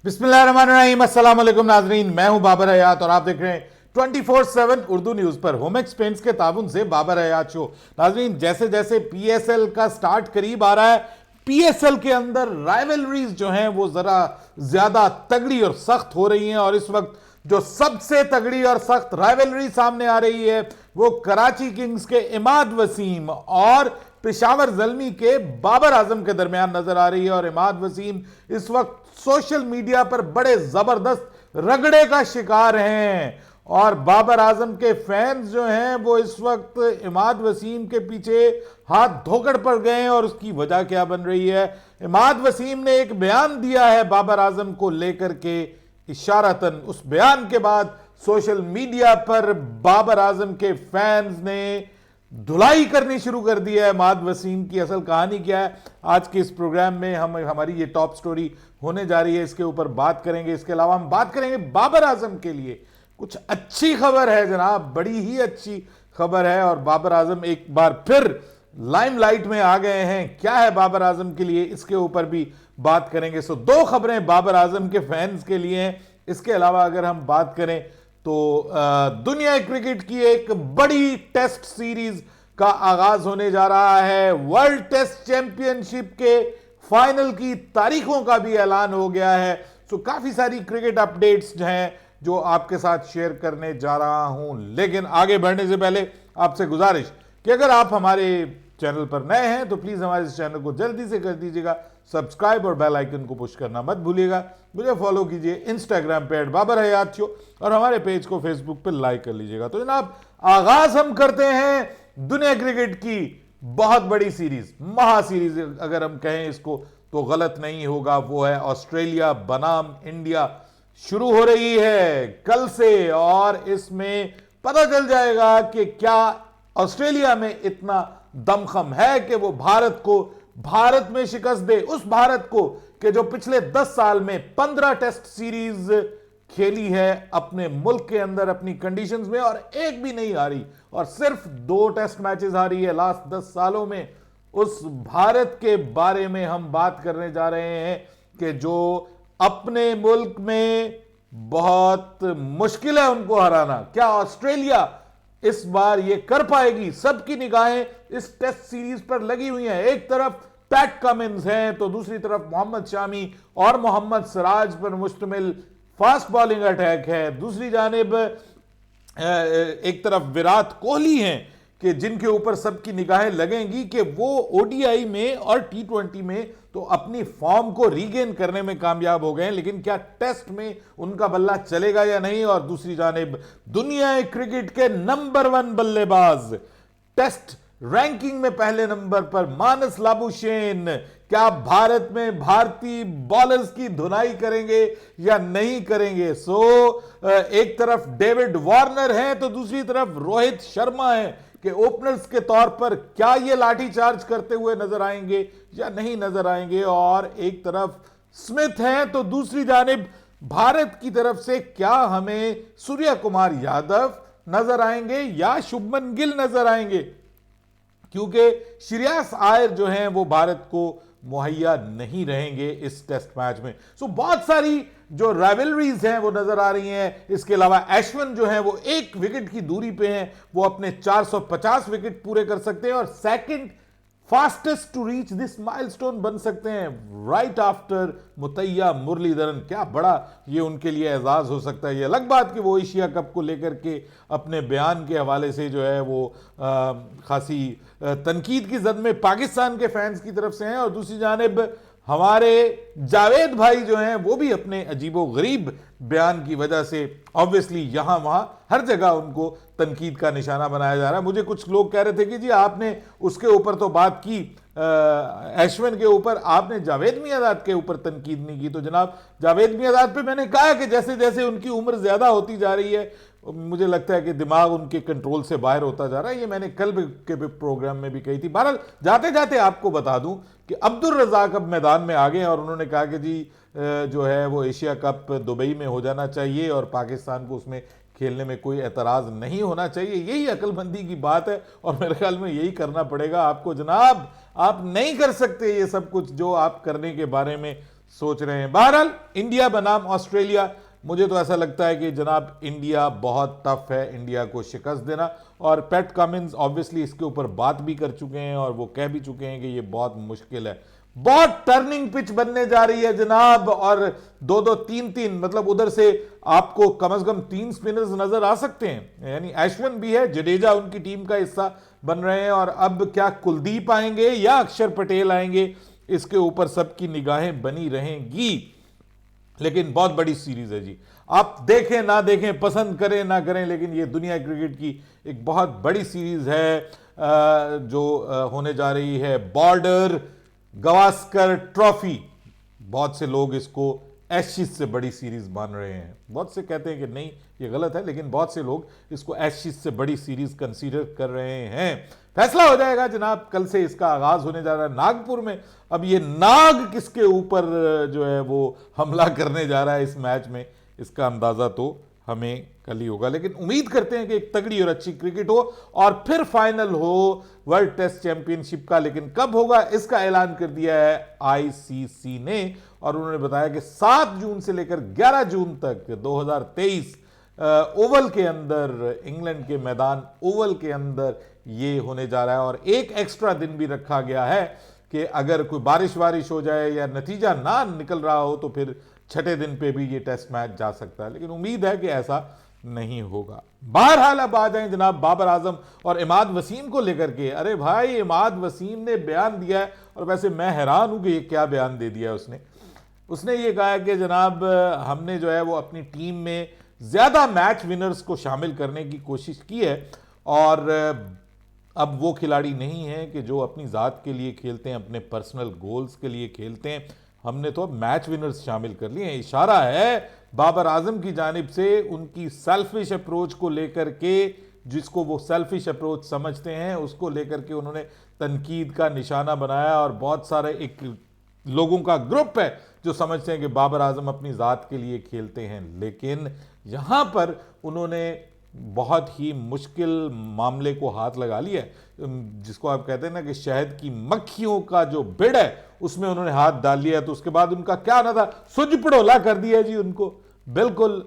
बिस्मिल्लाहिर्रहमानिर्रहीम, अस्सलाम वालेकुम नाजरीन। मैं हूं बाबर हयात और आप देख रहे हैं 24/7 उर्दू न्यूज पर होमेक्स पेंट्स के ताबुन से बाबर हयात शो। नाजरीन, जैसे जैसे पीएसएल का स्टार्ट करीब आ रहा है, पीएसएल के अंदर राइवलरीज जो हैं वो जरा ज्यादा तगड़ी और सख्त हो रही हैं और इस वक्त जो सबसे तगड़ी और सख्त राइवलरी सामने आ रही है वो कराची किंग्स के इमाद वसीम और पेशावर जल्मी के बाबर आजम के दरमियान नजर आ रही है। और इमाद वसीम इस वक्त सोशल मीडिया पर बड़े जबरदस्त रगड़े का शिकार हैं और बाबर आजम के फैंस जो हैं वो इस वक्त इमाद वसीम के पीछे हाथ धोकर पड़ गए हैं। और उसकी वजह क्या बन रही है? इमाद वसीम ने एक बयान दिया है बाबर आजम को लेकर के इशारतन। उस बयान के बाद सोशल मीडिया पर बाबर आजम के फैंस ने धुलाई करनी शुरू कर दी है इमाद वसीम की। असल कहानी क्या है, आज के इस प्रोग्राम में हमारी ये टॉप स्टोरी होने जा रही है, इसके ऊपर बात करेंगे। इसके अलावा हम बात करेंगे बाबर आजम के लिए कुछ अच्छी खबर है जनाब, बड़ी ही अच्छी खबर है और बाबर आजम एक बार फिर लाइमलाइट में आ गए हैं। क्या है बाबर आजम के लिए, इसके ऊपर भी बात करेंगे। सो दो खबरें बाबर आजम के फैंस के लिए हैं। इसके अलावा अगर हम बात करें तो दुनिया क्रिकेट की एक बड़ी टेस्ट सीरीज का आगाज होने जा रहा है। वर्ल्ड टेस्ट चैंपियनशिप के फाइनल की तारीखों का भी ऐलान हो गया है। सो काफी सारी क्रिकेट अपडेट्स हैं जो आपके साथ शेयर करने जा रहा हूं। लेकिन आगे बढ़ने से पहले आपसे गुजारिश कि अगर आप हमारे चैनल पर नए हैं तो प्लीज हमारे इस चैनल को जल्दी से कर दीजिएगा सब्सक्राइब और बेल आइकन को पुश करना मत भूलिएगा। मुझे फॉलो कीजिए इंस्टाग्राम पे @बाबर हयात शो और हमारे पेज को फेसबुक पे लाइक कर लीजिएगा। तो जनाब, आगाज हम करते हैं दुनिया क्रिकेट की बहुत बड़ी सीरीज, महासीरीज अगर हम कहें इसको तो गलत नहीं होगा। वो है ऑस्ट्रेलिया बनाम इंडिया, शुरू हो रही है कल से और इसमें पता चल जाएगा कि क्या ऑस्ट्रेलिया में इतना दमखम है कि वो भारत में शिकस्त दे। उस भारत को कि जो पिछले 10 साल में 15 टेस्ट सीरीज खेली है अपने मुल्क के अंदर अपनी कंडीशंस में और एक भी नहीं हारी और सिर्फ 2 टेस्ट मैचेस हारी है लास्ट 10 सालों में। उस भारत के बारे में हम बात करने जा रहे हैं कि जो अपने मुल्क में बहुत मुश्किल है उनको हराना। क्या ऑस्ट्रेलिया इस बार ये कर पाएगी? सबकी निगाहें इस टेस्ट सीरीज पर लगी हुई हैं। एक तरफ पैट कमिंस हैं तो दूसरी तरफ मोहम्मद शामी और मोहम्मद सिराज पर मुश्तमिल फास्ट बॉलिंग अटैक है। दूसरी जानिब एक तरफ विराट कोहली हैं कि जिनके ऊपर सबकी निगाहें लगेंगी कि वो ओडीआई में और टी20 में तो अपनी फॉर्म को रीगेन करने में कामयाब हो गए, लेकिन क्या टेस्ट में उनका बल्ला चलेगा या नहीं। और दूसरी जानिब दुनिया क्रिकेट के नंबर 1 बल्लेबाज, टेस्ट रैंकिंग में पहले नंबर पर मानस लाबुशेन, क्या भारत में भारतीय बॉलर्स की धुनाई करेंगे या नहीं करेंगे। एक तरफ डेविड वार्नर है तो दूसरी तरफ रोहित शर्मा है कि ओपनर्स के तौर पर क्या ये लाठी चार्ज करते हुए नजर आएंगे या नहीं नजर आएंगे। और एक तरफ स्मिथ है तो दूसरी जानिब भारत की तरफ से क्या हमें सूर्य कुमार यादव नजर आएंगे या शुभमन गिल नजर आएंगे, क्योंकि श्रेयस अय्यर जो हैं वो भारत को मुहैया नहीं रहेंगे इस टेस्ट मैच में। बहुत सारी जो राइवलरीज हैं वो नजर आ रही हैं। इसके अलावा अश्विन जो हैं वो 1 विकेट की दूरी पे हैं, वो अपने 450 विकेट पूरे कर सकते हैं और second fastest to reach this milestone बन सकते हैं राइट आफ्टर मुतैया मुरलीधरन। क्या बड़ा ये उनके लिए एजाज हो सकता है। ये अलग बात कि वो एशिया कप को लेकर के अपने बयान के हवाले से जो है वो खासी तनकीद की जद में पाकिस्तान के फैंस की तरफ से हैं और दूसरी जानिब हमारे जावेद भाई जो हैं वो भी अपने अजीबो गरीब बयान की वजह से ऑब्वियसली यहां वहां हर जगह उनको तनकीद का निशाना बनाया जा रहा है। मुझे कुछ लोग कह रहे थे कि जी आपने उसके ऊपर तो बात की अश्विन के ऊपर, आपने जावेद मियांदाद के ऊपर तनकीद नहीं की। तो जनाब, जावेद मियांदाद पे मैंने कहा कि जैसे जैसे उनकी उम्र ज्यादा होती जा रही है मुझे लगता है कि दिमाग उनके कंट्रोल से बाहर होता जा रहा है। ये मैंने कल के प्रोग्राम में भी कही थी। बहरहाल जाते जाते आपको बता दूं कि अब्दुल रज़ाक अब मैदान में आ गए और उन्होंने कहा कि जी जो है वो एशिया कप दुबई में हो जाना चाहिए और पाकिस्तान को उसमें खेलने में कोई एतराज़ नहीं होना चाहिए। यही अक्लमंदी की बात है और मेरे ख्याल में यही करना पड़ेगा आपको। जनाब, आप नहीं कर सकते ये सब कुछ जो आप करने के बारे में सोच रहे हैं। बहरहाल इंडिया बनाम ऑस्ट्रेलिया, मुझे तो ऐसा लगता है कि जनाब इंडिया बहुत टफ है इंडिया को शिकस्त देना, और पैट कमिंस ऑब्वियसली इसके ऊपर बात भी कर चुके हैं और वो कह भी चुके हैं कि ये बहुत मुश्किल है, बहुत टर्निंग पिच बनने जा रही है जनाब, और दो दो तीन तीन मतलब उधर से आपको कम से कम 3 स्पिनर्स नजर आ सकते हैं, यानी अश्विन भी है, जडेजा उनकी टीम का हिस्सा बन रहे हैं, और अब क्या कुलदीप आएंगे या अक्षर पटेल आएंगे, इसके ऊपर सबकी निगाहें बनी रहेंगी। लेकिन बहुत बड़ी सीरीज है जी, आप देखें ना देखें, पसंद करें ना करें, लेकिन ये दुनिया क्रिकेट की एक बहुत बड़ी सीरीज है जो होने जा रही है बॉर्डर गवास्कर ट्रॉफी। बहुत से लोग इसको एशेज से बड़ी सीरीज मान रहे हैं, बहुत से कहते हैं कि नहीं ये गलत है, लेकिन बहुत से लोग इसको एशेज से बड़ी सीरीज कंसीडर कर रहे हैं। फैसला हो जाएगा जनाब, कल से इसका आगाज होने जा रहा है नागपुर में। अब ये नाग किसके ऊपर जो है वो हमला करने जा रहा है इस मैच में, इसका अंदाजा तो हमें कल ही होगा, लेकिन उम्मीद करते हैं कि एक तगड़ी और अच्छी क्रिकेट हो और फिर फाइनल हो वर्ल्ड टेस्ट चैंपियनशिप का। लेकिन कब होगा इसका ऐलान कर दिया है आईसीसी ने, और उन्होंने बताया कि 7 जून से लेकर 11 जून तक 2023 ओवल के अंदर, इंग्लैंड के मैदान ओवल के अंदर ये होने जा रहा है। और एक एक्स्ट्रा दिन भी रखा गया है कि अगर कोई बारिश वारिश हो जाए या नतीजा ना निकल रहा हो तो फिर छठे दिन पे भी ये टेस्ट मैच जा सकता है, लेकिन उम्मीद है कि ऐसा नहीं होगा। बहरहाल अब आ जाएं जनाब बाबर आजम और इमाद वसीम को लेकर के। अरे भाई, इमाद वसीम ने बयान दिया है, और वैसे मैं हैरान हूं कि ये क्या बयान दे दिया है उसने ये कहा कि जनाब हमने जो है वो अपनी टीम में ज्यादा मैच विनर्स को शामिल करने की कोशिश की है, और अब वो खिलाड़ी नहीं है कि जो अपनी ज़ात के लिए खेलते हैं, अपने पर्सनल गोल्स के लिए खेलते हैं, हमने तो अब मैच विनर्स शामिल कर लिए हैं। इशारा है बाबर आजम की जानिब से उनकी सेल्फिश अप्रोच को लेकर के, जिसको वो सेल्फिश अप्रोच समझते हैं उसको लेकर के उन्होंने तनकीद का निशाना बनाया, और बहुत सारे एक लोगों का ग्रुप है जो समझते हैं कि बाबर आजम अपनी ज़ात के लिए खेलते हैं। लेकिन यहां पर उन्होंने बहुत ही मुश्किल मामले को हाथ लगा लिया है, जिसको आप कहते हैं ना कि शहद की मक्खियों का जो बिड़ है उसमें उन्होंने हाथ डाल लिया। तो उसके बाद उनका क्या ना था, सुज पड़ोला कर दिया जी उनको, बिल्कुल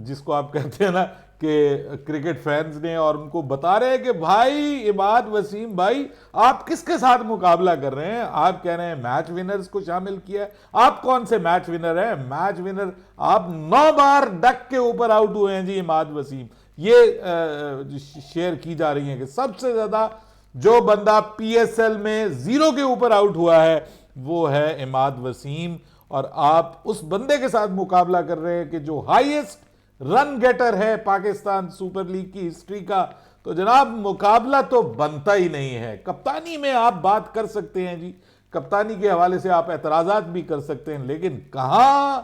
जिसको आप कहते हैं ना कि क्रिकेट फैंस ने, और उनको बता रहे हैं कि भाई इमाद वसीम भाई, आप किसके साथ मुकाबला कर रहे हैं? आप कह रहे हैं मैच विनर्स को शामिल किया है, आप कौन से मैच विनर हैं? मैच विनर आप 9 बार डक के ऊपर आउट हुए हैं जी इमाद वसीम। ये शेयर की जा रही है कि सबसे ज्यादा जो बंदा पीएसएल में 0 के ऊपर आउट हुआ है वो है इमाद वसीम, और आप उस बंदे के साथ मुकाबला कर रहे हैं कि जो हाईएस्ट रन गेटर है पाकिस्तान सुपर लीग की हिस्ट्री का। तो जनाब मुकाबला तो बनता ही नहीं है। कप्तानी में आप बात कर सकते हैं जी, कप्तानी के हवाले से आप एतराजात भी कर सकते हैं, लेकिन कहां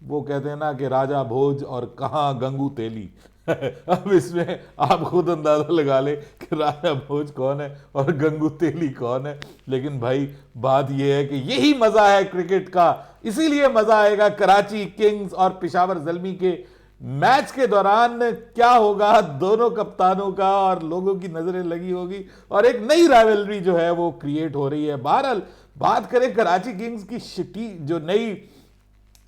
वो कहते हैं ना कि राजा भोज और कहां गंगू तेली अब इसमें आप खुद अंदाजा लगा ले कि राजा भोज कौन है और गंगू तेली कौन है। लेकिन भाई बात यह है कि यही मजा है क्रिकेट का, इसीलिए मजा आएगा। कराची किंग्स और पेशावर ज़ल्मी के मैच के दौरान क्या होगा दोनों कप्तानों का, और लोगों की नजरें लगी होगी, और एक नई राइवलरी जो है वो क्रिएट हो रही है। बहरहाल बात करें कराची किंग्स की शिटी जो नई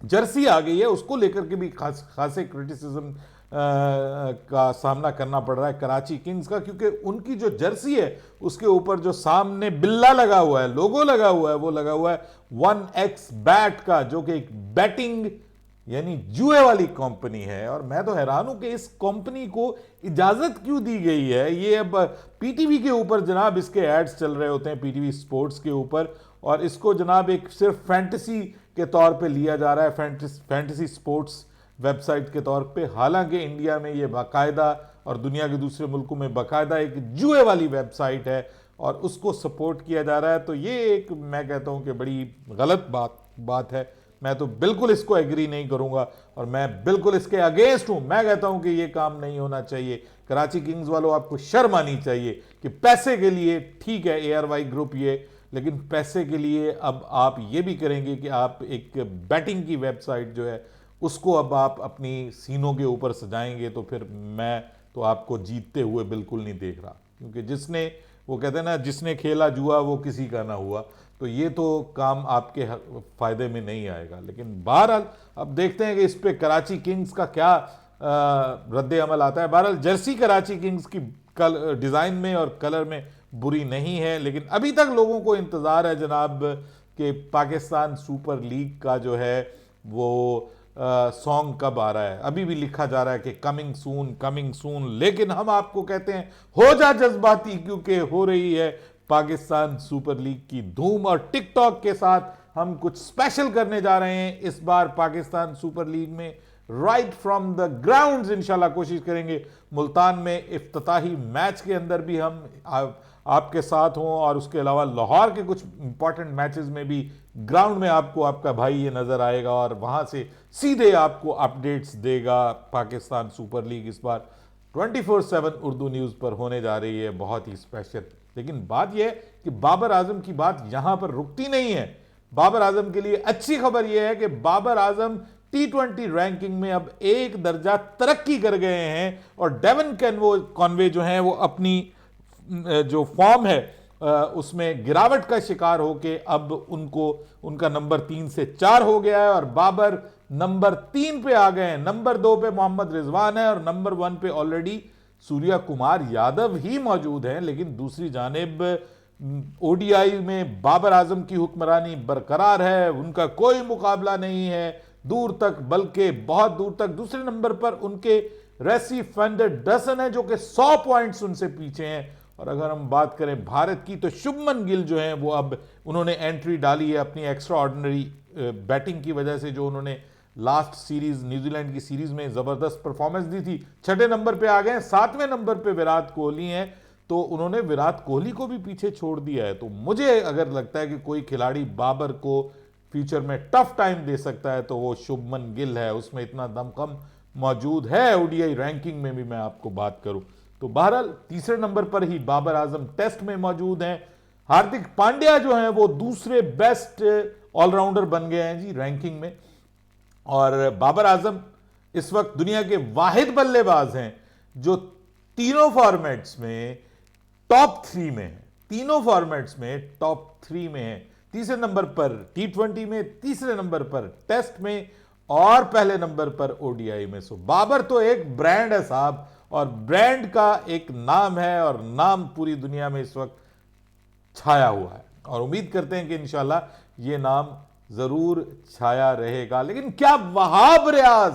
जर्सी आ गई है उसको लेकर के भी खासे क्रिटिसिज्म का सामना करना पड़ रहा है कराची किंग्स का, क्योंकि उनकी जो जर्सी है उसके ऊपर जो सामने बिल्ला लगा हुआ है, लोगो लगा हुआ है, वो लगा हुआ है 1x बैट का, जो कि एक बैटिंग यानी जुए वाली कंपनी है। और मैं तो हैरान हूं कि इस कंपनी को इजाजत क्यों दी गई है। ये अब पीटीवी के ऊपर जनाब इसके एड्स चल रहे होते हैं, पीटीवी स्पोर्ट्स के ऊपर, और इसको जनाब एक सिर्फ फैंटेसी के तौर पे लिया जा रहा है, फैंटेसी स्पोर्ट्स वेबसाइट के तौर पे। हालांकि इंडिया में ये बाकायदा और दुनिया के दूसरे मुल्कों में बाकायदा एक जुए वाली वेबसाइट है और उसको सपोर्ट किया जा रहा है। तो ये एक मैं कहता हूं कि बड़ी गलत बात है। मैं तो बिल्कुल इसको एग्री नहीं करूंगा और मैं बिल्कुल इसके अगेंस्ट हूं। मैं कहता हूं कि ये काम नहीं होना चाहिए। कराची किंग्स वालों, आपको शर्म आनी चाहिए कि पैसे के लिए, ठीक है एआरवाई ग्रुप ये, लेकिन पैसे के लिए अब आप ये भी करेंगे कि आप एक बैटिंग की वेबसाइट जो है उसको अब आप अपनी सीनों के ऊपर सजाएंगे, तो फिर मैं तो आपको जीतते हुए बिल्कुल नहीं देख रहा। क्योंकि जिसने वो कहते हैं ना, जिसने खेला जुआ वो किसी का ना हुआ। तो ये तो काम आपके फायदे में नहीं आएगा। लेकिन बहरहाल अब देखते हैं कि इस पे कराची किंग्स का क्या रद्द अमल आता है। बहरहाल जर्सी कराची किंग्स की डिज़ाइन में और कलर में बुरी नहीं है, लेकिन अभी तक लोगों को इंतज़ार है जनाब कि पाकिस्तान सुपर लीग का जो है वो सॉन्ग कब आ रहा है। अभी भी लिखा जा रहा है कि कमिंग सून, लेकिन हम आपको कहते हैं हो जा जज्बाती, क्योंकि हो रही है पाकिस्तान सुपर लीग की धूम। और टिकटॉक के साथ हम कुछ स्पेशल करने जा रहे हैं इस बार पाकिस्तान सुपर लीग में, राइट फ्रॉम द ग्राउंड्स। इंशाल्लाह कोशिश करेंगे मुल्तान में इफ्तिताही मैच के अंदर भी हम आपके साथ हों, और उसके अलावा लाहौर के कुछ इंपॉर्टेंट मैचेस में भी ग्राउंड में आपको आपका भाई ये नज़र आएगा और वहाँ से सीधे आपको अपडेट्स देगा। पाकिस्तान सुपर लीग इस बार 24/7 उर्दू न्यूज़ पर होने जा रही है, बहुत ही स्पेशल। लेकिन बात यह है कि बाबर आजम की बात यहाँ पर रुकती नहीं है। बाबर आजम के लिए अच्छी खबर यह है कि बाबर आजम T20 रैंकिंग में अब एक दर्जा तरक्की कर गए हैं, और डेवन कॉनवे जो हैं वो अपनी जो फॉर्म है उसमें गिरावट का शिकार होके अब उनका नंबर 3 से 4 हो गया है, और बाबर नंबर 3 पे आ गए हैं। नंबर 2 पे मोहम्मद रिजवान है, और नंबर 1 पे ऑलरेडी सूर्या कुमार यादव ही मौजूद हैं। लेकिन दूसरी जानिब ओडीआई में बाबर आजम की हुक्मरानी बरकरार है, उनका कोई मुकाबला नहीं है दूर तक, बल्कि बहुत दूर तक। दूसरे नंबर पर उनके रेसी फेंडरसन है जो कि 100 पॉइंट्स उनसे पीछे हैं। और अगर हम बात करें भारत की, तो शुभमन गिल जो हैं वो अब उन्होंने एंट्री डाली है अपनी एक्स्ट्रा ऑर्डिनरी बैटिंग की वजह से, जो उन्होंने लास्ट सीरीज न्यूजीलैंड की सीरीज में जबरदस्त परफॉर्मेंस दी थी। 6ठे नंबर पे आ गए। 7वें नंबर पे विराट कोहली हैं, तो उन्होंने विराट कोहली को भी पीछे छोड़ दिया है। तो मुझे अगर लगता है कि कोई खिलाड़ी बाबर को फ्यूचर में टफ टाइम दे सकता है तो वो शुभमन गिल है, उसमें इतना दमखम मौजूद है। ओडीआई रैंकिंग में भी मैं आपको बात करूं तो बहरहाल तीसरे नंबर पर ही बाबर आजम टेस्ट में मौजूद हैं। हार्दिक पांड्या जो हैं वो दूसरे बेस्ट ऑलराउंडर बन गए हैं जी रैंकिंग में, और बाबर आजम इस वक्त दुनिया के वाहिद बल्लेबाज हैं जो तीनों फॉर्मेट्स में टॉप 3 में है। तीनों फॉर्मेट्स में टॉप 3 में है। तीसरे नंबर पर T20 में, तीसरे नंबर पर टेस्ट में, और पहले नंबर पर ओडीआई में। सो बाबर तो एक ब्रांड है साहब, और ब्रांड का एक नाम है, और नाम पूरी दुनिया में इस वक्त छाया हुआ है, और उम्मीद करते हैं कि इंशाल्लाह ये नाम जरूर छाया रहेगा। लेकिन क्या वहाब रियाज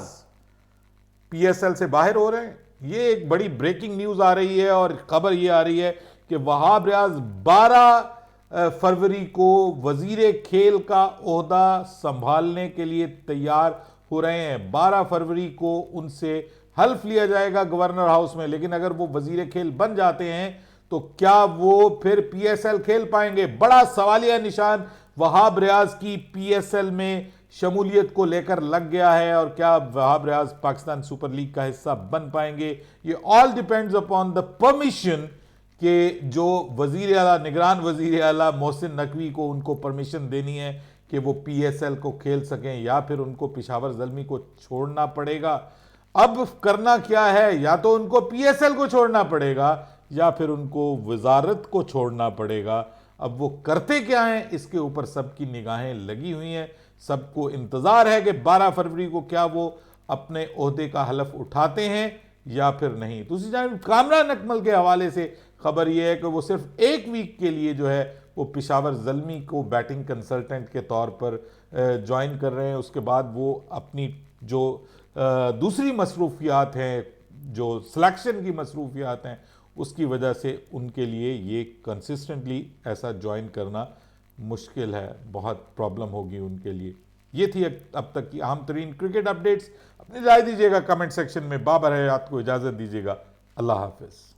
पीएसएल से बाहर हो रहे हैं? ये एक बड़ी ब्रेकिंग न्यूज आ रही है, और खबर ये आ रही है कि वहाब रियाज 12 फरवरी को वजीर खेल का ओहदा संभालने के लिए तैयार हो रहे हैं। 12 फरवरी को उनसे हल्फ लिया जाएगा गवर्नर हाउस में। लेकिन अगर वो वजीर खेल बन जाते हैं तो क्या वो फिर पीएसएल खेल पाएंगे? बड़ा सवालिया निशान वहाब रियाज की पीएसएल में शमूलियत को लेकर लग गया है, और क्या वहाब रियाज पाकिस्तान सुपर लीग का हिस्सा बन पाएंगे? ये all depends upon the permission कि जो वजीर आला, निगरान वजीर आला मोहसिन नकवी को उनको परमिशन देनी है कि वो पीएसएल को खेल सकें, या फिर उनको पेशावर ज़ल्मी को छोड़ना पड़ेगा। अब करना क्या है? या तो उनको पीएसएल को छोड़ना पड़ेगा, या फिर उनको वजारत को छोड़ना पड़ेगा। अब वो करते क्या हैं, इसके ऊपर सबकी निगाहें लगी हुई हैं। सबको इंतज़ार है कि 12 फरवरी को क्या वो अपने ओहदे का हलफ उठाते हैं या फिर नहीं। दूसरी जानिब कामरान अकमल के हवाले से खबर यह है कि वो सिर्फ 1 वीक के लिए जो है वो पेशावर ज़ल्मी को बैटिंग कंसल्टेंट के तौर पर ज्वाइन कर रहे हैं। उसके बाद वो अपनी जो दूसरी मसरूफियात हैं, जो सिलेक्शन की मसरूफियात हैं, उसकी वजह से उनके लिए ये कंसिस्टेंटली ऐसा ज्वाइन करना मुश्किल है, बहुत प्रॉब्लम होगी उनके लिए। ये थी अब तक की अहम तरीन क्रिकेट अपडेट्स। अपनी राय दीजिएगा कमेंट सेक्शन में। बाबर हयात को इजाज़त दीजिएगा। अल्लाह हाफिज़।